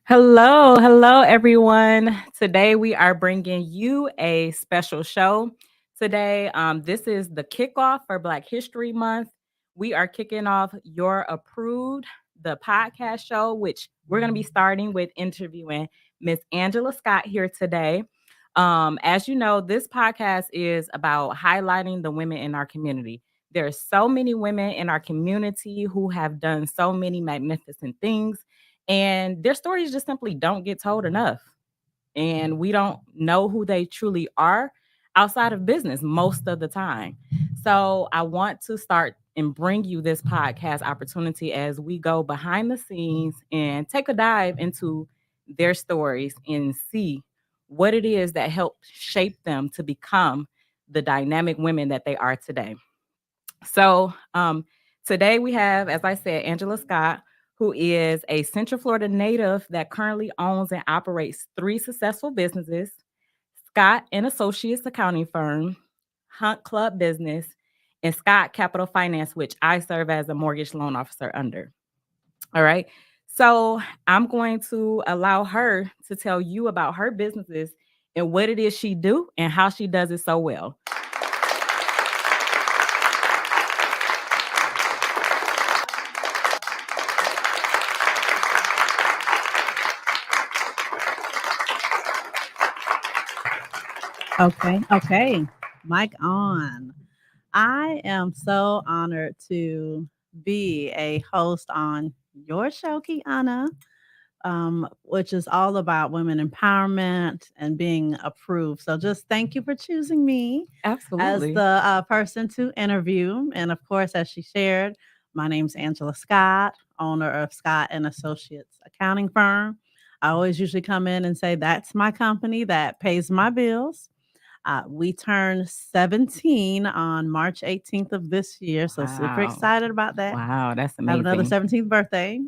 Hello, everyone. Today we are bringing you a special show. Today, this is the kickoff for Black History Month. We are kicking off Your Approved, the podcast show, which we're going to be starting with interviewing Miss Angela Scott here today. As you know, this podcast is about highlighting the women in our community. There are so many women in our community who have done so many magnificent things, and their stories just simply don't get told enough. And we don't know who they truly are outside of business most of the time. So I want to start and bring you this podcast opportunity as we go behind the scenes and take a dive into their stories and see what it is that helped shape them to become the dynamic women that they are today. So today we have, as I said, Angela Scott, who is a Central Florida native that currently owns and operates three successful businesses: Scott and Associates accounting firm, Hunt Club Business, and Scott Capital Finance, which I serve as a mortgage loan officer under. All right. So I'm going to allow her to tell you about her businesses and what it is she do and how she does it so well. Okay. Mic on. I am so honored to be a host on your show, Kiana, which is all about women empowerment and being approved. So just thank you for choosing me as Absolutely. the person to interview. And of course, as she shared, my name's Angela Scott, owner of Scott and Associates accounting firm. I always usually come in and say that's my company that pays my bills. We turned 17 on March 18th of this year, so super Wow. excited about that. Wow, that's Have another amazing. 17th birthday.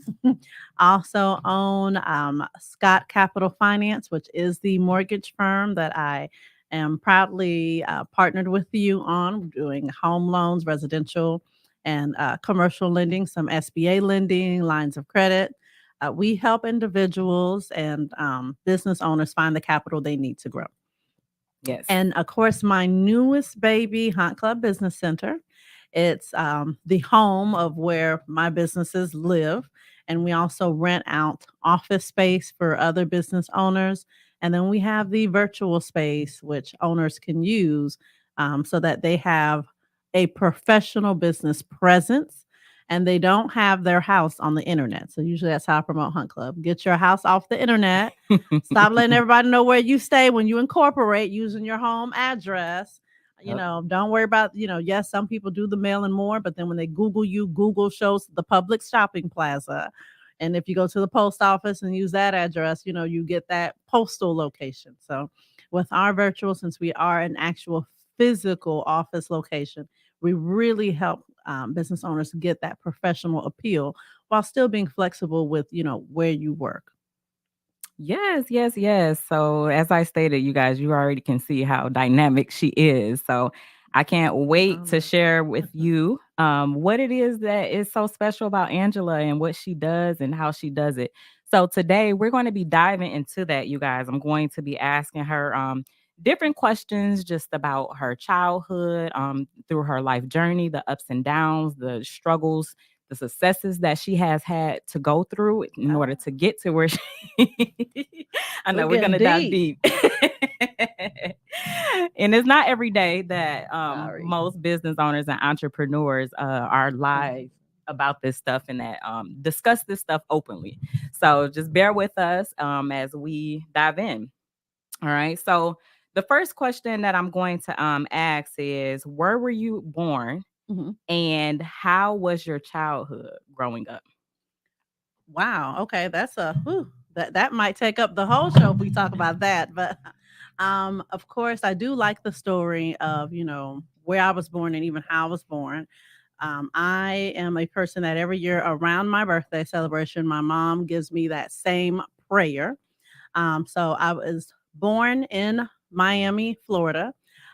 Also own Scott Capital Finance, which is the mortgage firm that I am proudly partnered with you on, doing home loans, residential and commercial lending, some SBA lending, lines of credit. We help individuals and business owners find the capital they need to grow. Yes. And of course, my newest baby, Hunt Club Business Center. It's the home of where my businesses live. And we also rent out office space for other business owners. And then we have the virtual space, which owners can use so that they have a professional business presence and they don't have their house on the internet. So usually that's how I promote Hunt Club. Get your house off the internet. Stop letting everybody know where you stay when you incorporate using your home address. Yep. Don't worry about, yes, some people do the mail and more, but then when they Google you, Google shows the public shopping plaza. And if you go to the post office and use that address, you get that postal location. So with our virtual, since we are an actual physical office location, we really help business owners get that professional appeal while still being flexible with, where you work. Yes. So as I stated, you guys, you already can see how dynamic she is. So I can't wait to Honored. share with you what it is that is so special about Angela and what she does and how she does it. So today we're going to be diving into that, you guys. I'm going to be asking her different questions just about her childhood, through her life journey, the ups and downs, the struggles, the successes that she has had to go through in order to get to where she I We're know we're getting gonna dive deep. deep. And it's not every day that Sorry. most business owners and entrepreneurs are live about this stuff and that discuss this stuff openly. So just bear with us as we dive in. All right. So the first question that I'm going to ask is, where were you born Mhm. and how was your childhood growing up? Wow. Okay, that's that might take up the whole show if we talk about that. But of course, I do like the story of where I was born and even how I was born. I am a person that every year around my birthday celebration, my mom gives me that same prayer. So I was born in Miami, Florida.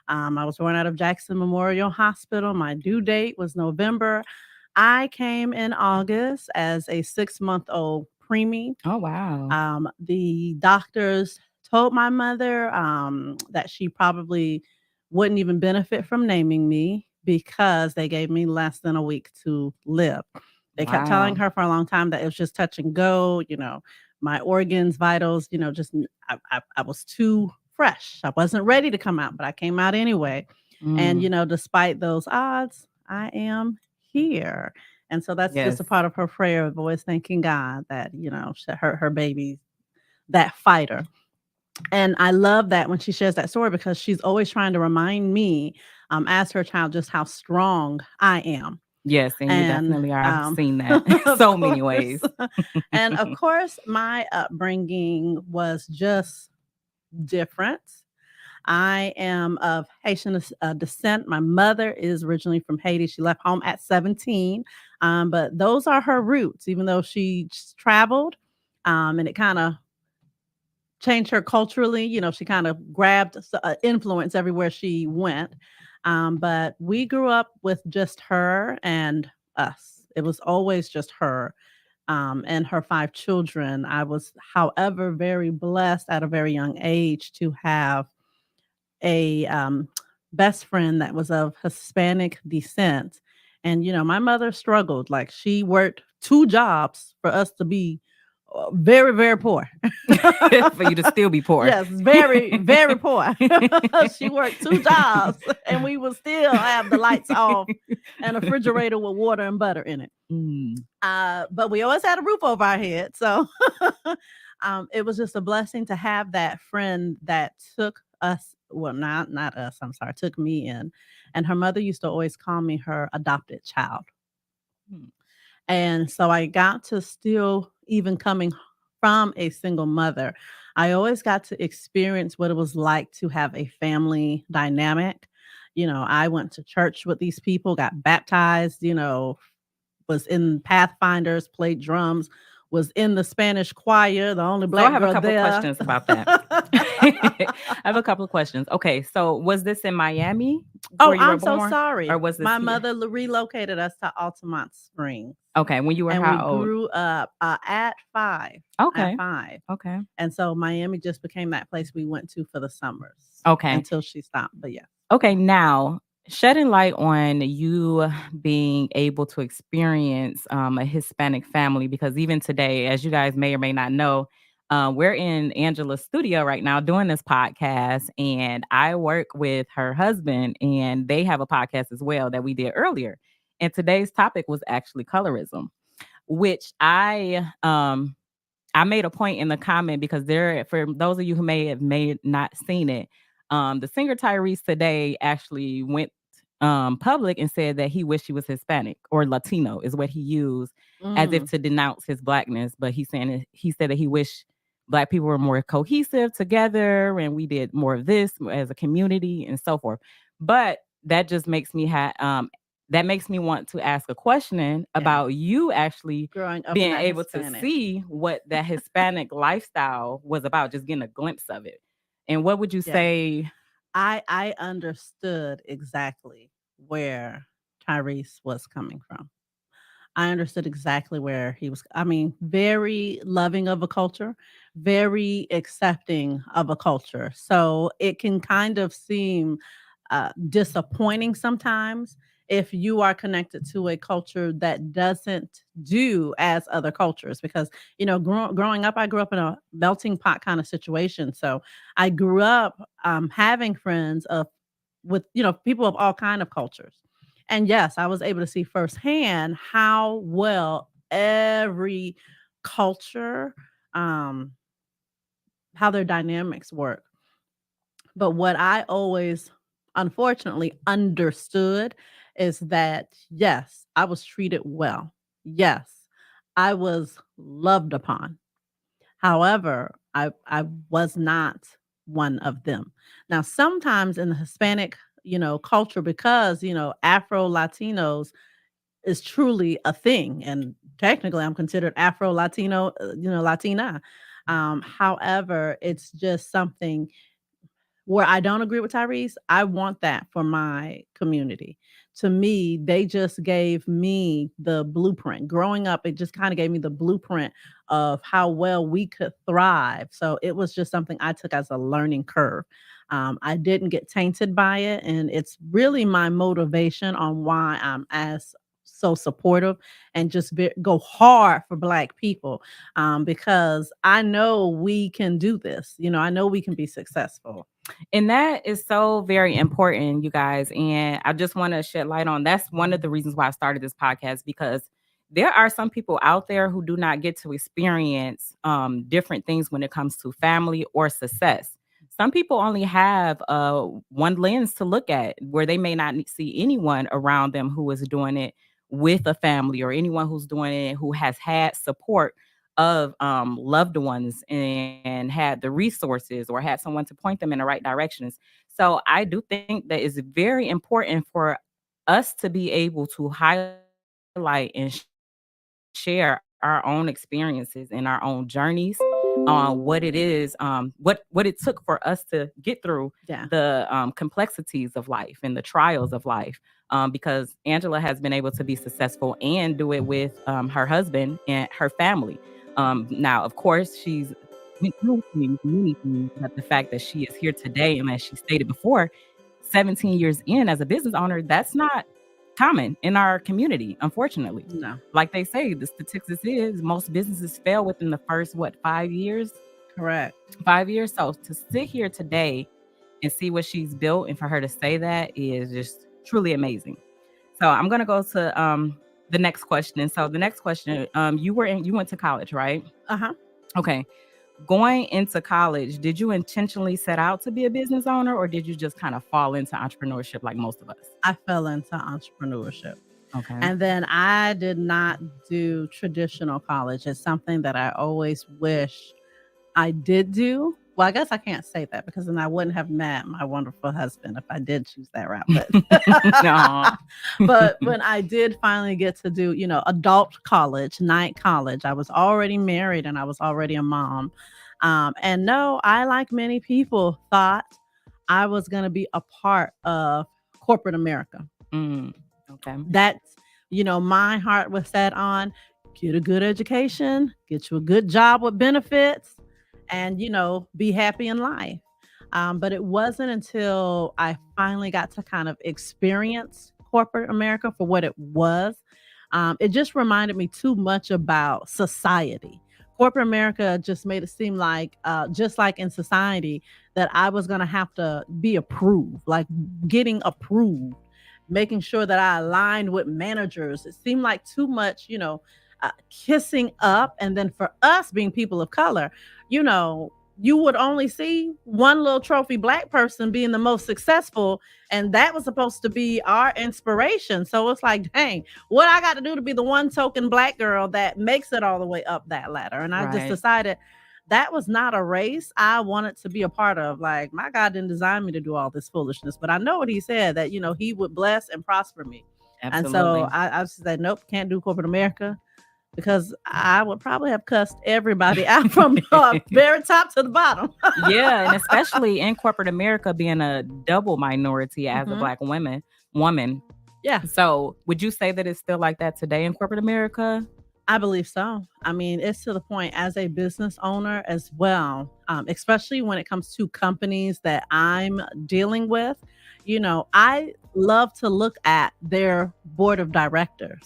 I was born out of Jackson Memorial Hospital. My due date was November. I came in August as a 6-month old preemie. Oh, wow. The doctors told my mother that she probably wouldn't even benefit from naming me because they gave me less than a week to live. They kept telling Wow. her for a long time that it was just touch and go, my organs, vitals, just I was too fresh. I wasn't ready to come out, but I came out anyway. And, Mm. despite those odds, I am here. And so that's just Yes. a part of her prayer of always thanking God that, her baby, that fighter. And I love that when she shares that story because she's always trying to remind me, as her child, just how strong I am. Yes, and you And definitely are. I've seen that of so many ways. course, and of course, my upbringing was just different. I am of Haitian descent. My mother is originally from Haiti. She left home at 17, but those are her roots, even though she traveled, and it kind of changed her culturally. She kind of grabbed influence everywhere she went. But we grew up with just her and us. It was always just her and her five children. I was, however, very blessed at a very young age to have a best friend that was of Hispanic descent. And, my mother struggled. Like, she worked two jobs for us to be very, very poor. For you to still be poor. Yes, very, very poor. She worked two jobs and we would still have the lights off and a refrigerator with water and butter in it. Mm. But we always had a roof over our head. So it was just a blessing to have that friend that took us, well, not us, I'm sorry, took me in. And her mother used to always call me her adopted child. Mm. And so I got to still, even coming from a single mother, I always got to experience what it was like to have a family dynamic. I went to church with these people, got baptized, was in Pathfinders, played drums, was in the Spanish choir, the only So I black have a girl couple there. questions about that. I have a couple of questions. Okay, so was this in Miami Oh, where you were I'm so born, or sorry. was this My here? mother relocated us to Altamont Springs, Okay, when you were and we how old? grew up at 5. At Okay, 5. okay, And so Miami just became that place we went to for the summers okay. until she stopped. But yeah. Okay, now shedding light on you being able to experience a Hispanic family, because even today, as you guys may or may not know, we're in Angela's studio right now doing this podcast, and I work with her husband, and they have a podcast as well that we did earlier. And today's topic was actually colorism, which I made a point in the comment because there, for those of you who may not seen it, the singer Tyrese today actually went public and said that he wished he was Hispanic or Latino is what he used as if Mm, to denounce his blackness. But he said that he wished black people were more cohesive together and we did more of this as a community and so forth. But that just makes me that makes me want to ask a question yeah. about you actually Growing up in being that able to Hispanic. see what that Hispanic lifestyle was about, just getting a glimpse of it. And what would you Yeah. say? I understood exactly where Tyrese was coming from. I understood exactly where he was. I mean, very loving of a culture, very accepting of a culture. So it can kind of seem disappointing sometimes if you are connected to a culture that doesn't do as other cultures. Because growing up, I grew up in a melting pot kind of situation. So I grew up having friends of with people of all kind of cultures. And yes, I was able to see firsthand how well every culture, um, how their dynamics work. But what I always unfortunately understood is that yes, I was treated well. Yes, I was loved upon. However, I was not one of them. Now, sometimes in the Hispanic, culture, because Afro Latinos is truly a thing, and technically, I'm considered Afro Latino, Latina. However, it's just something where I don't agree with Tyrese. I want that for my community to me, they just gave me the blueprint. Growing up, it just kind of gave me the blueprint of how well we could thrive. So it was just something I took as a learning curve. I didn't get tainted by it, and it's really my motivation on why I'm as so supportive and just go hard for Black people, because I know we can do this. I know we can be successful. And that is so very important, you guys. And I just want to shed light on that's one of the reasons why I started this podcast, because there are some people out there who do not get to experience different things when it comes to family or success. Some people only have one lens to look at, where they may not see anyone around them who is doing it with a family, or anyone who's doing it who has had support of loved ones and had the resources or had someone to point them in the right directions. So I do think that it's very important for us to be able to highlight and share our own experiences and our own journeys on what it is, what it took for us to get through the Yeah. complexities of life and the trials of life. Because Angela has been able to be successful and do it with her husband and her family. Now, of course, she's went through many things, but the fact that she is here today, and as she stated before, 17 years in as a business owner, that's not common in our community, unfortunately. No. Like they say, the statistics is most businesses fail within the first, what, 5 years? Correct. 5 years. So to sit here today and see what she's built, and for her to say that is just truly amazing. So I'm gonna go to the next question. And so the next question, you went to college, right? Uh-huh. Okay. Going into college, did you intentionally set out to be a business owner, or did you just kind of fall into entrepreneurship like most of us? I fell into entrepreneurship. Okay. And then I did not do traditional college. It's something that I always wish I did do. Well, I guess I can't say that because then I wouldn't have met my wonderful husband if I did choose that route. No. But when I did finally get to do, adult college, night college, I was already married and I was already a mom. And no, I, like many people, thought I was going to be a part of corporate America. Okay. That's, my heart was set on get a good education, get you a good job with benefits, and, be happy in life. But it wasn't until I finally got to kind of experience corporate America for what it was. It just reminded me too much about society. Corporate America just made it seem like, just like in society, that I was going to have to be approved, like getting approved, making sure that I aligned with managers. It seemed like too much, kissing up. And then for us being people of color, you would only see one little trophy Black person being the most successful. And that was supposed to be our inspiration. So it's like, dang, what I got to do to be the one token Black girl that makes it all the way up that ladder? And I just decided that was not a race I wanted to be a part of. Like, my God didn't design me to do all this foolishness, but I know what he said, that, he would bless and prosper me. Absolutely. And so I said, nope, can't do corporate America, because I would probably have cussed everybody out from very top to the bottom. Yeah, and especially in corporate America, being a double minority as a Black woman. Yeah. So would you say that it's still like that today in corporate America? I believe so. I mean, it's to the point as a business owner as well, especially when it comes to companies that I'm dealing with. I love to look at their board of directors.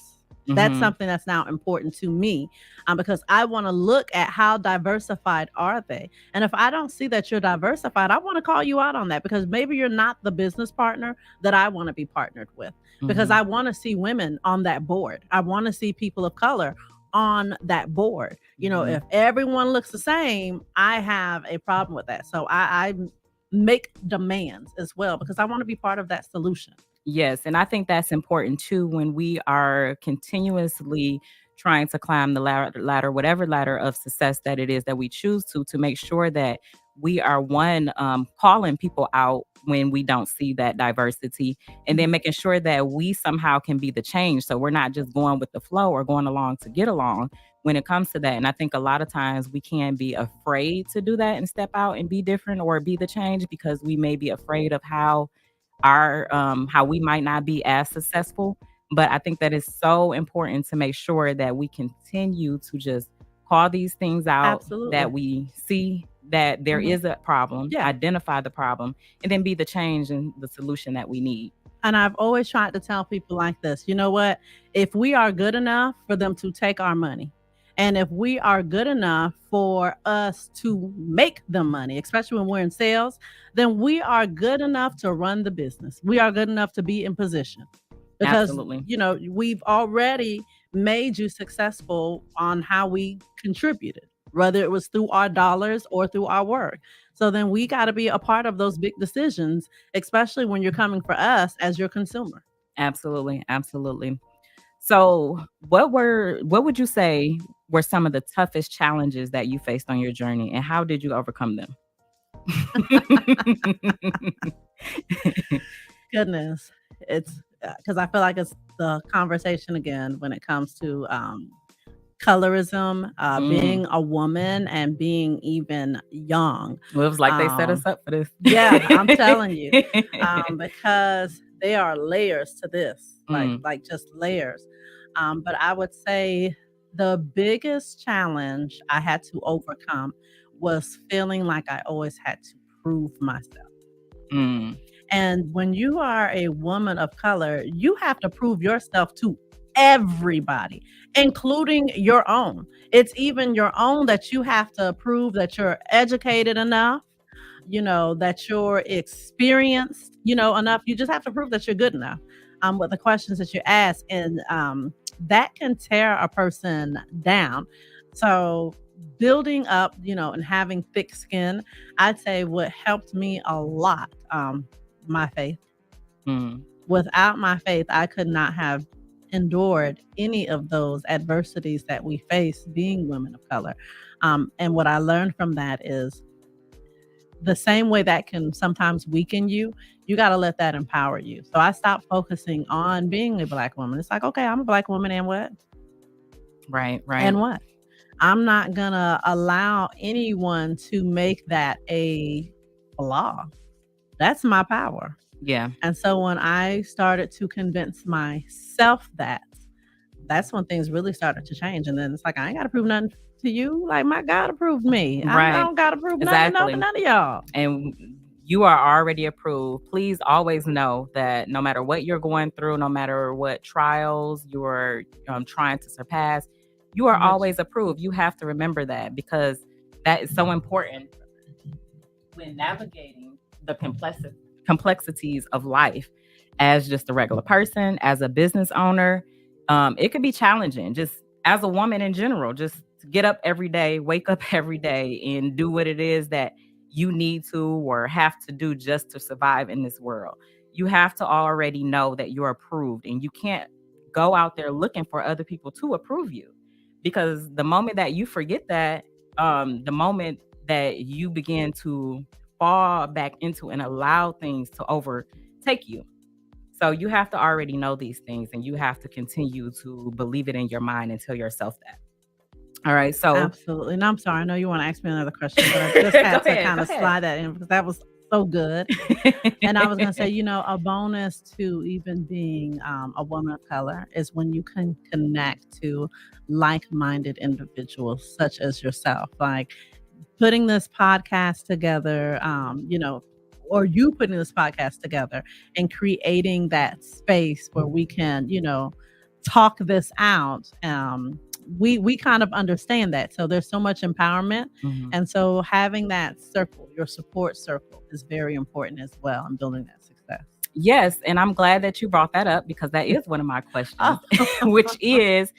That's something that's now important to me, because I want to look at how diversified are they. And if I don't see that you're diversified, I want to call you out on that, because maybe you're not the business partner that I want to be partnered with, because I want to see women on that board. I want to see people of color on that board. If everyone looks the same, I have a problem with that. So I make demands as well, because I want to be part of that solution. Yes, and I think that's important too when we are continuously trying to climb the ladder, whatever ladder of success that it is that we choose to make sure that we are calling people out when we don't see that diversity, and then making sure that we somehow can be the change. So we're not just going with the flow or going along to get along when it comes to that. And I think a lot of times we can be afraid to do that and step out and be different or be the change, because we may be afraid of how our how we might not be as successful. But I think that it's so important to make sure that we continue to just call these things out, Absolutely. that we see that there Mhm. is a problem, Yeah. identify the problem, and then be the change and the solution that we need. And I've always tried to tell people like this, you know what? If we are good enough for them to take our money, and if we are good enough for us to make them money, especially when we're in sales, then we are good enough to run the business. We are good enough to be in position because, Absolutely. we've already made you successful on how we contributed, whether it was through our dollars or through our work. So then we got to be a part of those big decisions, especially when you're coming for us as your consumer. Absolutely. Absolutely. So, what would you say were some of the toughest challenges that you faced on your journey, and how did you overcome them? Goodness, it's because I feel like it's the conversation again when it comes to colorism, Mm. being a woman and being even young. Well, it was like they set us Um, up for this. yeah, I'm telling you, because there are layers to this, Mm, like just layers. But I would say the biggest challenge I had to overcome was feeling like I always had to prove myself. mm, And when you are a woman of color, you have to prove yourself to everybody, including your own. It's even your own that you have to prove that you're educated enough, that you're experienced, enough. You just have to prove that you're good enough with the questions that you ask. And that can tear a person down. So, building up, and having thick skin, I'd say what helped me a lot, my faith. mm. Without my faith, I could not have endured any of those adversities that we face being women of color. And what I learned from that is the same way that can sometimes weaken you, you got to let that empower you. So I stopped focusing on being a black woman. It's like, okay, I'm a black woman and what? Right, right. And what? I'm not going to allow anyone to make that a flaw. That's my power. Yeah. And so when I started to convince myself that, that's when things really started to change. And then it's like, I ain't got to prove nothing to you. Like, my God approved me. I Right. don't got to prove nothing to Exactly. none of y'all. And you are already approved. Please always know that no matter what you're going through, no matter what trials you're trying to surpass, you are Which, always approved. You have to remember that, because that is so important when navigating the complexities of life as just a regular person, as a business owner. It could be challenging just as a woman in general, just to get up every day, wake up every day, and do what it is that you need to or have to do just to survive in this world. You have to already know that you're approved, and you can't go out there looking for other people to approve you, because the moment that you forget that, the moment that you begin to fall back into and allow things to overtake you. So you have to already know these things, and you have to continue to believe it in your mind and tell yourself that. All right. So absolutely. And I'm sorry. I know you want to ask me another question, but I just go had to ahead. kind Go of ahead. slide that in because that was so good. And I was going to say, a bonus to even being a woman of color is when you can connect to like minded individuals such as yourself. Like, putting this podcast together, or you putting this podcast together and creating that space where we can, talk this out. We kind of understand that. So there's so much empowerment. Mhm. And so having that circle, your support circle, is very important as well in building that success. Yes, and I'm glad that you brought that up, because that is one of my questions, Oh, which is,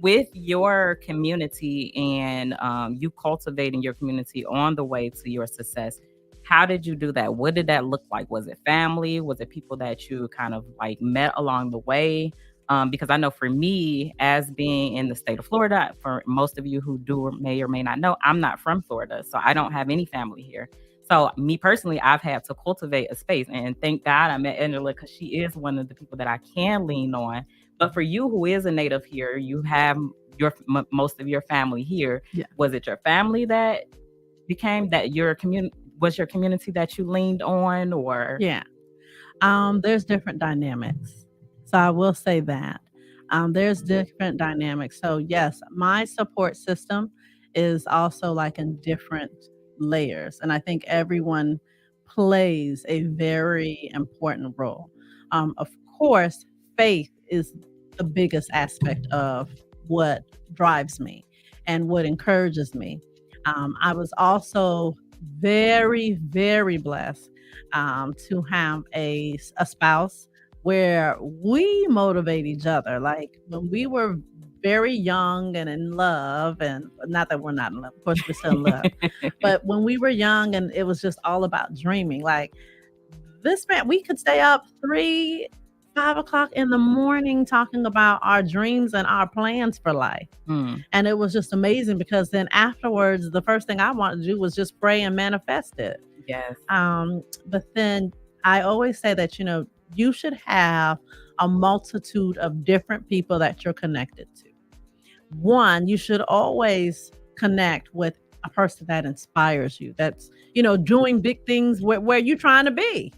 with your community and you cultivating your community on the way to your success. How did you do that? What did that look like? Was it family? Was it people that you kind of like met along the way? Because I know for me, as being in the state of Florida, for most of you who do or may not know, I'm not from Florida, so I don't have any family here. So me personally, I've had to cultivate a space, and thank God I met Angela, because she is one of the people that I can lean on. But for you, who is a native here, you have most of your family here. yeah. Was it your family that became that your community? Was your community that you leaned on, or? Yeah. There's different dynamics. So I will say that. There's different dynamics. So yes, my support system is also like in different layers. And I think everyone plays a very important role. Of course, faith is the biggest aspect of what drives me and what encourages me. I was also very, very blessed to have a spouse where we motivate each other. Like when we were very young and in love, and not that we're not in love, of course, we're still in love, but when we were young and it was just all about dreaming, like this man, we could stay up 3, 5 o'clock in the morning talking about our dreams and our plans for life. Mm. And it was just amazing because then afterwards, the first thing I wanted to do was just pray and manifest it. Yes. But then I always say that, you should have a multitude of different people that you're connected to. One, you should always connect with a person that inspires you, that's, doing big things where you're trying to be.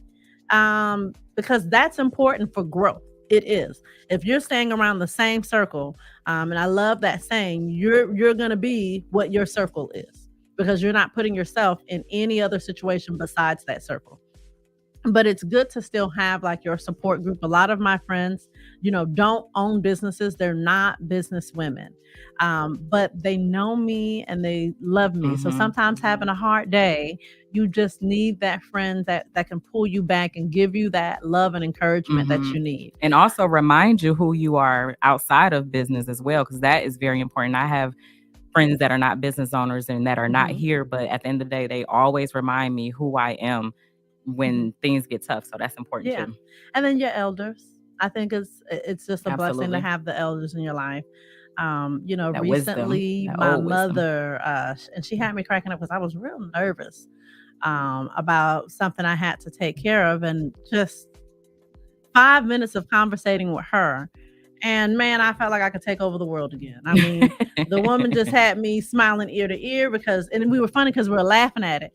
Because that's important for growth. It is. If you're staying around the same circle, and I love that saying, you're gonna be what your circle is because you're not putting yourself in any other situation besides that circle. But it's good to still have like your support group. A lot of my friends, don't own businesses. They're not business women. But they know me and they love me. So Mhm. sometimes having a hard day, you just need that friend that can pull you back and give you that love and encouragement that Mhm. you need. And also remind you who you are outside of business as well, because that is very important. I have friends that are not business owners and that are not Mhm. here, but at the end of the day, they always remind me who I am Mhm. when things get tough. So that's important Yeah. too. And then your elders. I think it's just a blessing to Absolutely. have the elders in your life. That wisdom, Recently that my old wisdom. mother, and she had me cracking up because I was real nervous about something I had to take care of, and just 5 minutes of conversating with her. And man, I felt like I could take over the world again. I mean, the woman just had me smiling ear to ear because, and we were funny because we were laughing at it.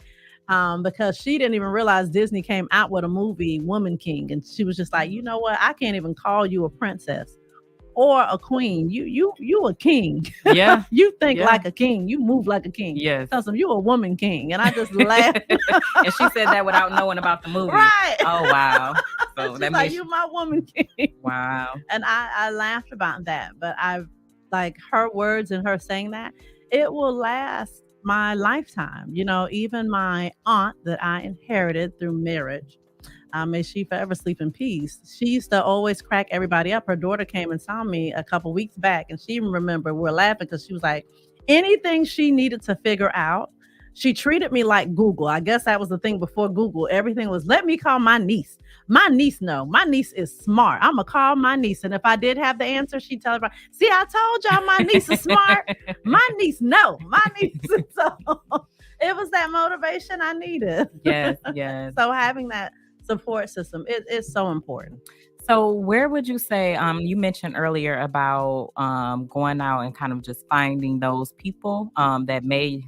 Because she didn't even realize Disney came out with a movie, Woman King. And she was just like, you know what? I can't even call you a princess or a queen. You a king. Yeah. You think Yeah. like a king. You move like a king. Yes. So you a woman king. And I just laughed. And she said that without knowing about the movie. Right. Oh wow. So She's that like, makes you my woman king. wow. And I laughed about that. But I've like her words and her saying that, it will last my lifetime. Even my aunt that I inherited through marriage, may she forever sleep in peace. She used to always crack everybody up. Her daughter came and saw me a couple weeks back, and she remembered we're laughing because she was like, anything she needed to figure out, she treated me like Google. I guess that was the thing before Google. Everything was, let me call my niece. My niece, no, my niece is smart. I'm gonna call my niece, and if I did have the answer, she'd tell everybody. See, I told y'all my niece is smart. My niece, no, my niece. So it was that motivation I needed. Yes, yes. So having that support system is so important. So where would you say, you mentioned earlier about going out and kind of just finding those people that may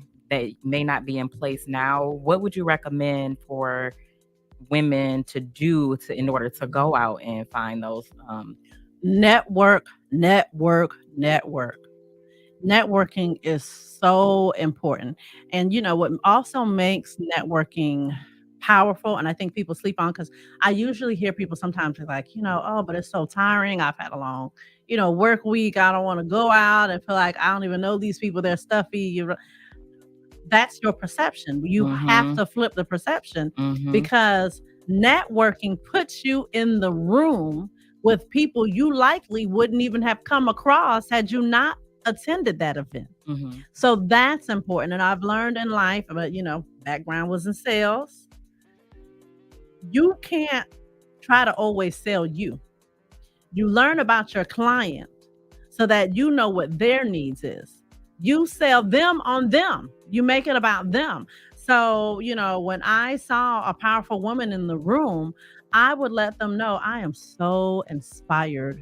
not be in place now. What would you recommend for women to do in order to go out and find those Network, network, network. Networking is so important. And what also makes networking powerful, and I think people sleep on, because I usually hear people sometimes be like, oh, but it's so tiring. I've had a long, work week. I don't want to go out and feel like I don't even know these people. They're stuffy. That's your perception. You have mhm, to flip the perception, mhm, because networking puts you in the room with people you likely wouldn't even have come across had you not attended that event. mhm, So that's important. And I've learned in life, but background was in sales. You can't try to always sell you. You learn about your client so that you know what their needs is. You sell them on them. You make it about them. So, when I saw a powerful woman in the room, I would let them know I am so inspired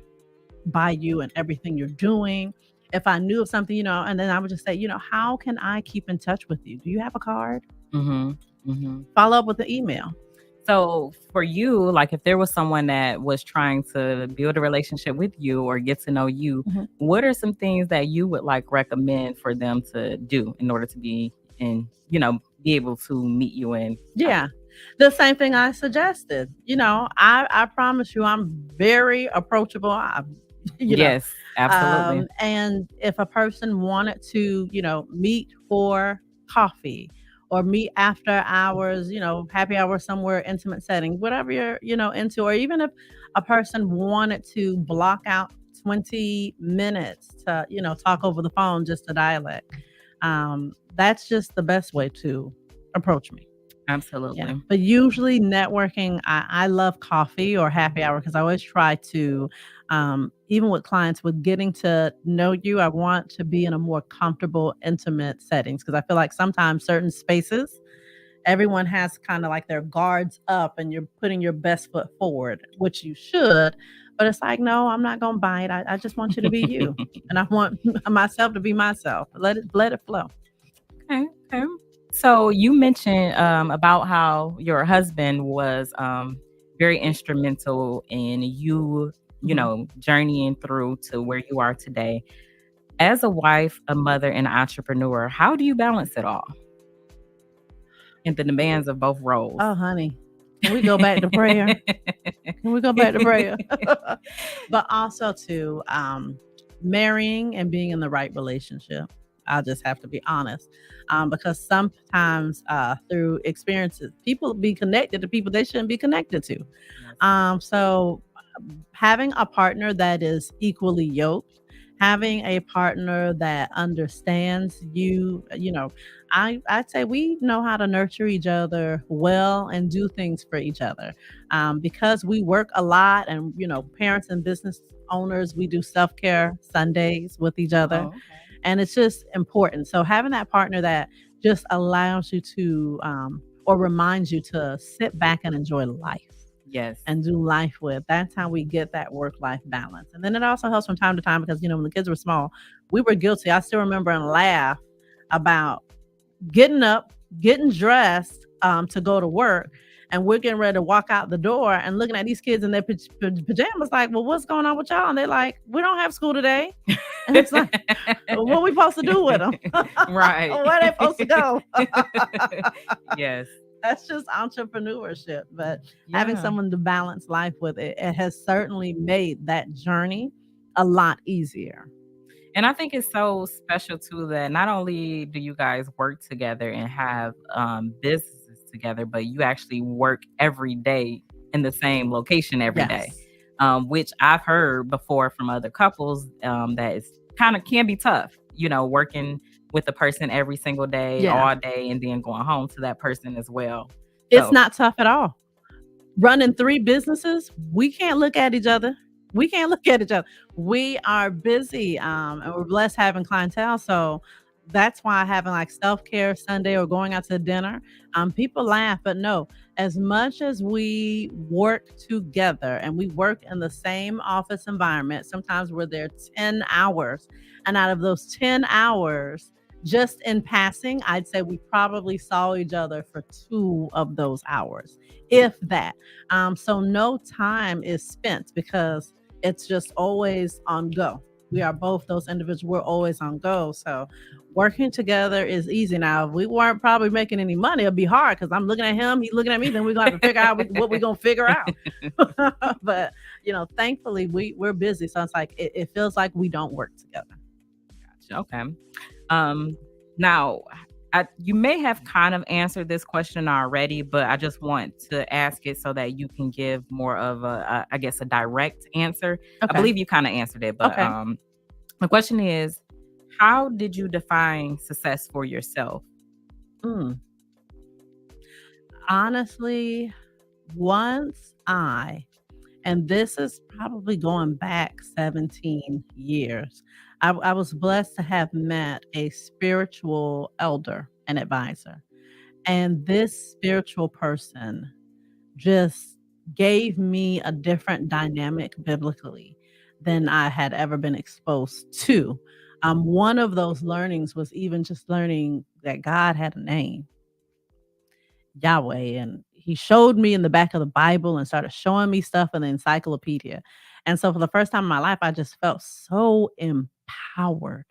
by you and everything you're doing. If I knew of something, and then I would just say, how can I keep in touch with you? Do you have a card? mhm, mhm. Follow up with an email. So for you, like if there was someone that was trying to build a relationship with you or get to know you, Mhm. what are some things that you would like recommend for them to do in order to be in, be able to meet you and kind of. Yeah. The same thing I suggested. I promise you I'm very approachable. You know, Yes, absolutely. and if a person wanted to, meet for coffee or meet after hours, happy hour somewhere, intimate setting, whatever you're, into, or even if a person wanted to block out 20 minutes to, talk over the phone, just a dialect, that's just the best way to approach me. Yeah, Absolutely. but usually networking, I love coffee or happy hour because I always try to, even with clients, with getting to know you, I want to be in a more comfortable, intimate settings because I feel like sometimes certain spaces, everyone has kind of like their guards up and you're putting your best foot forward, which you should. But it's like, no, I'm not going to bite. I just want you to be you. And I want myself to be myself. Let it flow. Okay, okay. So you mentioned about how your husband was very instrumental in you, Mhm. journeying through to where you are today. As a wife, a mother, and an entrepreneur, how do you balance it all and the demands of both roles? Oh, honey, can we go back to prayer? Can we go back to prayer? But also to marrying and being in the right relationship. I'll just have to be honest. Because sometimes through experiences, people be connected to people they shouldn't be connected to. Yes. So having a partner that is equally yoked, having a partner that understands you, I'd say we know how to nurture each other well and do things for each other. Because we work a lot and, parents and business owners, we do self-care Sundays with each other. Oh, okay. And it's just important. So having that partner that just allows you to, or reminds you to sit back and enjoy life Yes. and do life with. That's how we get that work life balance. And then it also helps from time to time because, when the kids were small, we were guilty. I still remember and laugh about getting up, getting dressed to go to work. And we're getting ready to walk out the door and looking at these kids in their pajamas, like, well, what's going on with y'all? And they're like, we don't have school today. And it's like, what we supposed to do with them? Right. Where they supposed to go? Yes. That's just entrepreneurship. But having Yeah. someone to balance life with it has certainly made that journey a lot easier. And I think it's so special too that not only do you guys work together and have businesses together, but you actually work every day in the same location every day, Yes. which I've heard before from other couples that is kind of can be tough, working with a person every single day, Yeah. all day, and then going home to that person as well. It's So, not tough at all. Running 3 businesses, we can't look at each other. We can't look at each other. We are busy, and we're blessed having clientele, so that's why having, like, self-care Sunday or going out to dinner, people laugh, but no, as much as we work together and we work in the same office environment, sometimes we're there 10 hours, and out of those 10 hours, just in passing, I'd say we probably saw each other for 2 of those hours, if that. So no time is spent because it's just always on go. We are both those individuals. We're always on go. So working together is easy. Now, if we weren't probably making any money, it'd be hard because I'm looking at him, he's looking at me. Then we're gonna have to figure out what we're gonna figure out. But thankfully we're busy, so it's like it feels like we don't work together. gotcha. Okay. Um, now, you may have kind of answered this question already, but I just want to ask it so that you can give more of I guess, a direct answer. I Okay. believe you kind of answered it, but Okay. the question is, how did you define success for yourself? Mm. Honestly, once and this is probably going back 17 years. I was blessed to have met a spiritual elder and advisor. And this spiritual person just gave me a different dynamic biblically than I had ever been exposed to. One of those learnings was even just learning that God had a name, Yahweh, and he showed me in the back of the Bible and started showing me stuff in the encyclopedia. And so for the first time in my life, I just felt so empowered.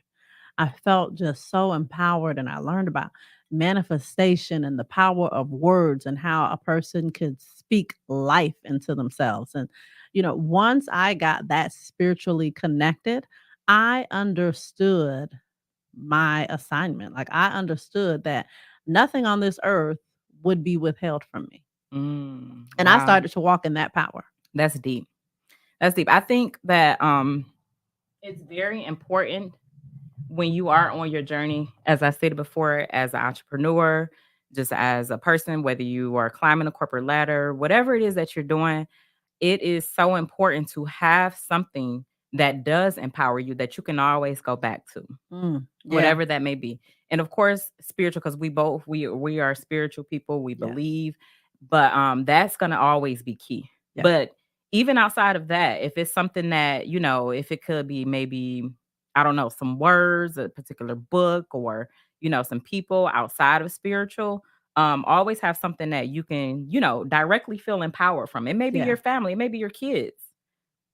I felt just so empowered, and I learned about manifestation and the power of words and how a person could speak life into themselves. And, once I got that spiritually connected, I understood my assignment. Like, I understood that nothing on this earth would be withheld from me. And I Wow. started to walk in that power. That's deep. That's deep. I think that it's very important when you are on your journey, as I stated before, as an entrepreneur, just as a person, whether you are climbing a corporate ladder, whatever it is that you're doing, it is so important to have something that does empower you that you can always go back to, Yeah. whatever that may be. And of course, spiritual, because we are spiritual people, we Yes. believe, but that's gonna always be key. Yes. But even outside of that, if it's something that, if it could be maybe, I don't know, some words, a particular book, or some people outside of spiritual, always have something that you can, directly feel empowered from. It may be Yeah. your family, it may be your kids,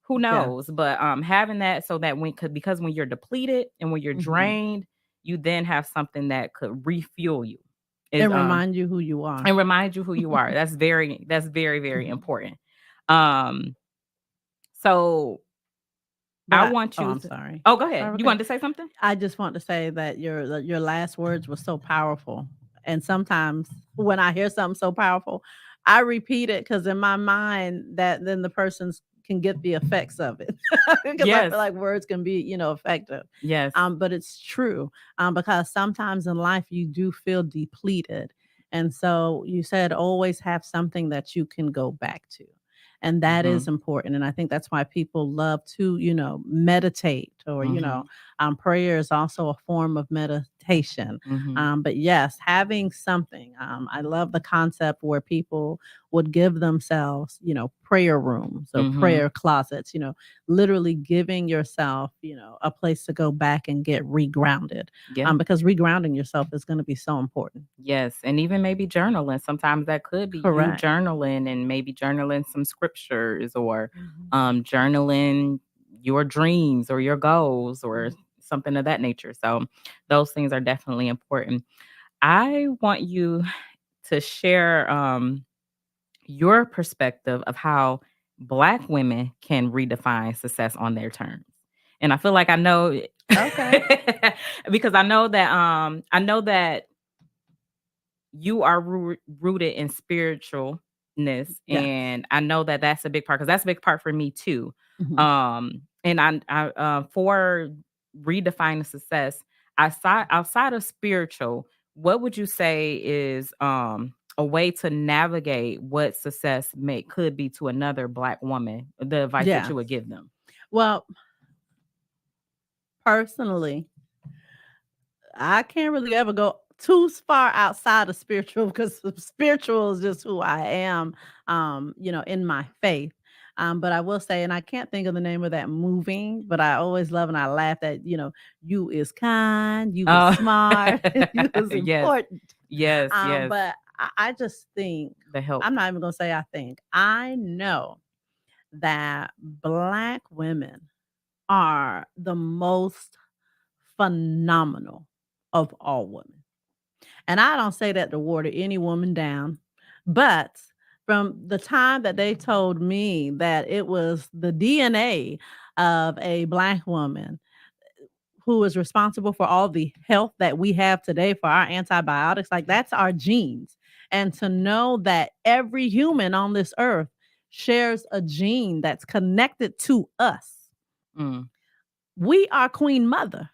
who Yeah. knows? But having that, so that because when you're depleted and when you're Mhm. drained, you then have something that could refuel you, is And remind you who you are. and remind you who you are. That's very, very important. Um, so I want you I'm to. sorry. Oh, go ahead. Sorry, You okay. wanted to say something? I just want to say that your last words were so powerful. And sometimes when I hear something so powerful, I repeat it because in my mind that then the persons can get the effects of it. Because I Yes. feel like words can be, effective. Yes. But it's true. Because sometimes in life you do feel depleted. And so you said always have something that you can go back to. And that is Mhm. important. And I think that's why people love to, meditate or, Mhm. prayer is also a form of meditation. Mhm. But yes, having something. I love the concept where people would give themselves, prayer rooms or Mhm. prayer closets, literally giving yourself, a place to go back and get regrounded. Yeah. Because regrounding yourself is going to be so important. Yes, and even maybe journaling. Sometimes that could be you Correct. journaling, and maybe journaling some scriptures, or Mhm. journaling your dreams or your goals, or Mhm. something of that nature. So those things are definitely important. I want you to share your perspective of how Black women can redefine success on their terms. And I feel like I know Okay. because I know that you are rooted in spiritualness, Yes. and I know that that's a big part, because that's a big part for me too. Mhm. And for redefining success, outside of spiritual, what would you say is a way to navigate what success may could be to another Black woman, the advice that Yes. you would give them? Well, personally, I can't really ever go too far outside of spiritual because spiritual is just who I am, in my faith. But I will say, and I can't think of the name of that movie, but I always love and I laugh that, you is kind, you is Oh, smart, you is yes, important. yes, yes. But I just think, The help. I'm not even going to say I think, I know that Black women are the most phenomenal of all women. And I don't say that to water any woman down, but from the time that they told me that it was the DNA of a Black woman who is responsible for all the health that we have today for our antibiotics, like that's our genes. And to know that every human on this earth shares a gene that's connected to us. Mm, We are Queen Mother.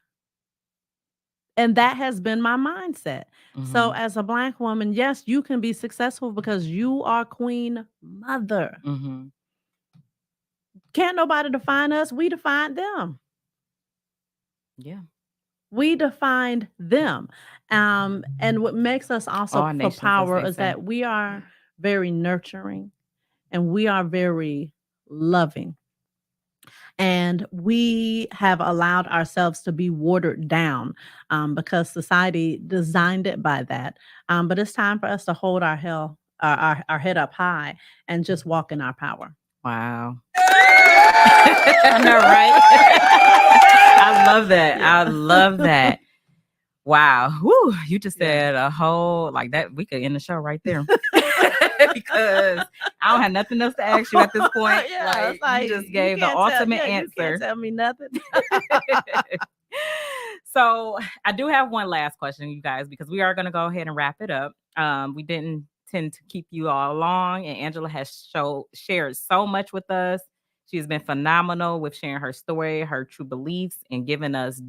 And that has been my mindset. So, mhm, as a Black woman, yes, you can be successful because you are Queen Mother. mhm. Can't nobody define us. We define them. Yeah. We defined them. And what makes us also All for nations, as power they is say. that we are very nurturing and we are very loving. And we have allowed ourselves to be watered down because society designed it by that. But it's time for us to hold our hell our head up high and just walk in our power. Wow. I know, right? I love that. I Yeah. love that. Wow. Woo, you just Yeah. said a whole like that. We could end the show right there. Because I don't have nothing else to ask you at this point. Yeah, it's Like you like just gave the ultimate you can't answer. tell me nothing. So I do have one last question, you guys, because we are going to go ahead and wrap it up. We didn't tend to keep you all long, and Angela has shared so much with us. She's been phenomenal with sharing her story, her true beliefs, and giving us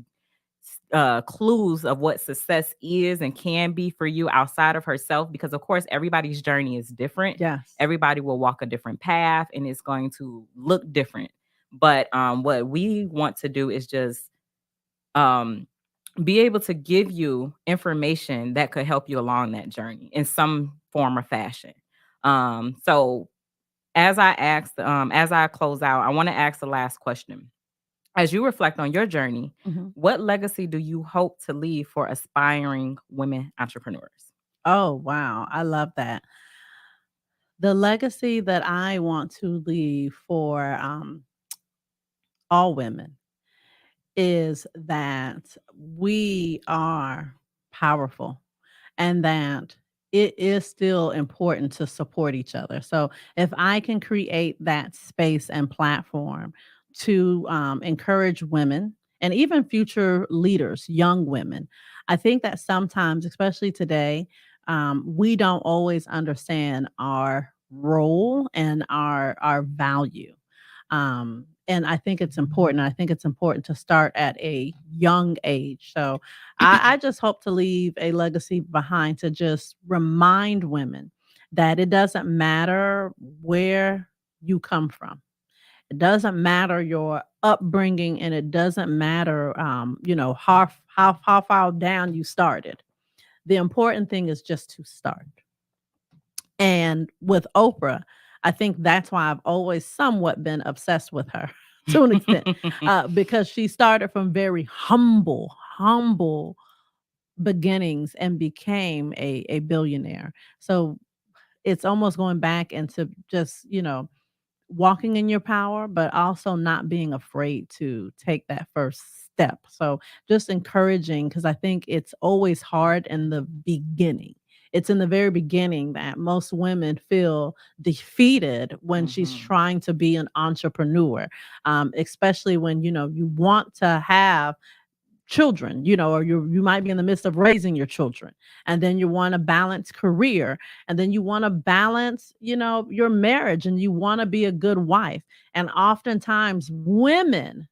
clues of what success is and can be for you outside of herself. Because of course, everybody's journey is different. Yes. Everybody will walk a different path, and it's going to look different. But what we want to do is just um be able to give you information that could help you along that journey in some form or fashion. So as I close out, I want to ask the last question. As you reflect on your journey, Mhm. what legacy do you hope to leave for aspiring women entrepreneurs? Oh, wow. I love that. The legacy that I want to leave for all women is that we are powerful and that it is still important to support each other. So if I can create that space and platform to encourage women and even future leaders, young women, I think that sometimes, especially today, we don't always understand our role and our value. And I think it's important. I think it's important to start at a young age. So I just hope to leave a legacy behind to just remind women that it doesn't matter where you come from. It doesn't matter your upbringing, and it doesn't matter, how far down you started. The important thing is just to start. And with Oprah, I think that's why I've always somewhat been obsessed with her to an extent, because she started from very humble beginnings and became a billionaire. So it's almost going back into just, walking in your power, but also not being afraid to take that first step. So just encouraging, because I think it's always hard in the beginning. It's in the very beginning that most women feel defeated when she's Mhm. trying to be an entrepreneur, especially when you want to have children, or you might be in the midst of raising your children, and then you want to balance career, and then you want to balance, your marriage, and you want to be a good wife. And oftentimes women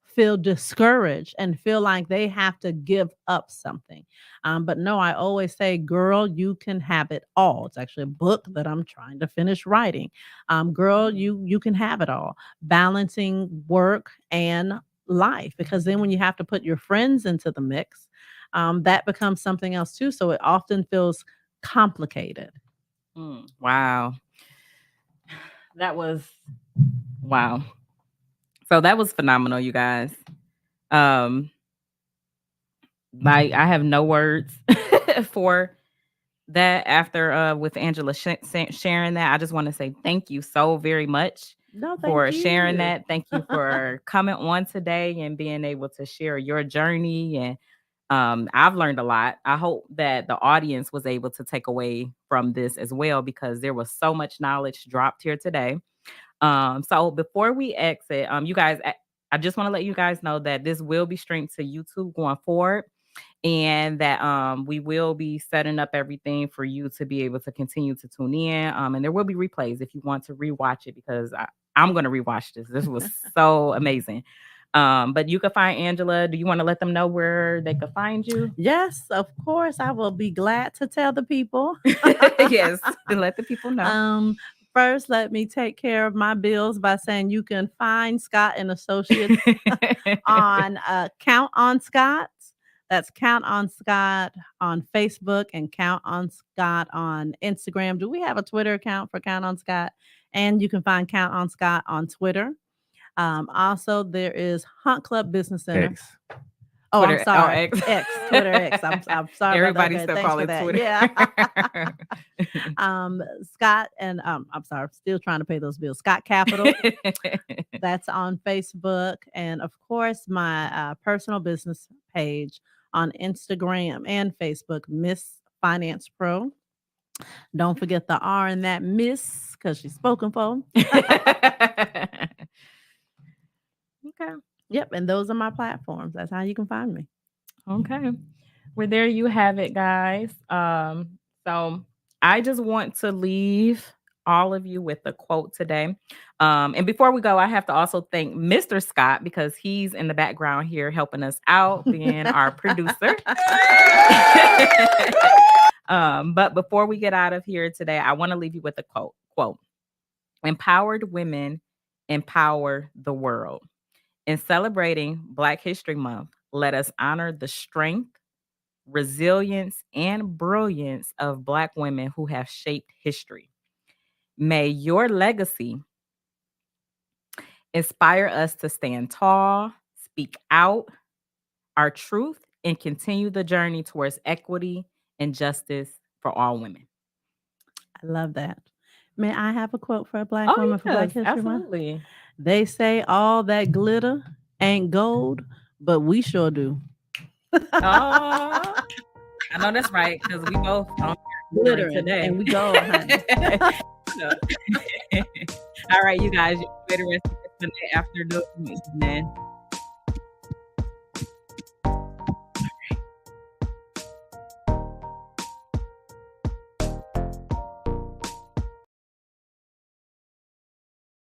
feel discouraged and feel like they have to give up something. But no, I always say, girl, you can have it all. It's actually a book that I'm trying to finish writing. Girl, you can have it all. Balancing work and life, because then when you have to put your friends into the mix, that becomes something else too. So it often feels complicated. Wow. That was wow. So that was phenomenal, you guys. Um, like I have no words for that after with Angela sharing that. I just want to say thank you so very much No, thank for sharing you. that. Thank you for coming on today and being able to share your journey. And I've learned a lot. I hope that the audience was able to take away from this as well, because there was so much knowledge dropped here today. So before we exit, you guys, I just want to let you guys know that this will be streamed to YouTube going forward, and that we will be setting up everything for you to be able to continue to tune in. And there will be replays if you want to rewatch it, because I'm going to rewatch this. This was so amazing. But you can find Angela. Do you want to let them know where they could find you? Yes, of course. I will be glad to tell the people. Yes, to let the people know. um, First, let me take care of my bills by saying you can find Scott and Associates on Count on Scott. That's Count on Scott on Facebook and Count on Scott on Instagram. Do we have a Twitter account for Count on Scott? And you can find Count on Scott on Twitter. Also, there is Hunt Club Business Center. X. Oh, I'm Twitter or sorry. X. Twitter X. I'm sorry about that. Everybody Okay, still thanks call for it that. Twitter. Yeah. Scott and I'm sorry, I'm still trying to pay those bills. Scott Capital. That's on Facebook, and of course, my personal business page on Instagram and Facebook, Miss Finance Pro. Don't forget the R in that Miss because she's spoken for. Okay. Yep, and those are my platforms. That's how you can find me. Okay. Well, there you have it, guys. So I just want to leave all of you with a quote today. And before we go, I have to also thank Mr. Scott because he's in the background here helping us out, being our producer. But before we get out of here today, I want to leave you with a quote. Empowered women empower the world. In celebrating Black History Month, let us honor the strength, resilience, and brilliance of Black women who have shaped history. May your legacy inspire us to stand tall, speak out our truth, and continue the journey towards equity and justice for all women. I love that. May I have a quote for a Black Oh, woman for Black yes, History Month? absolutely. They say all that glitter ain't gold, but we sure do. Oh, I know that's right because we both on glittering Glittering, today. and we gold, honey. So, all right, you guys, enjoy the rest of the Sunday afternoon, evening.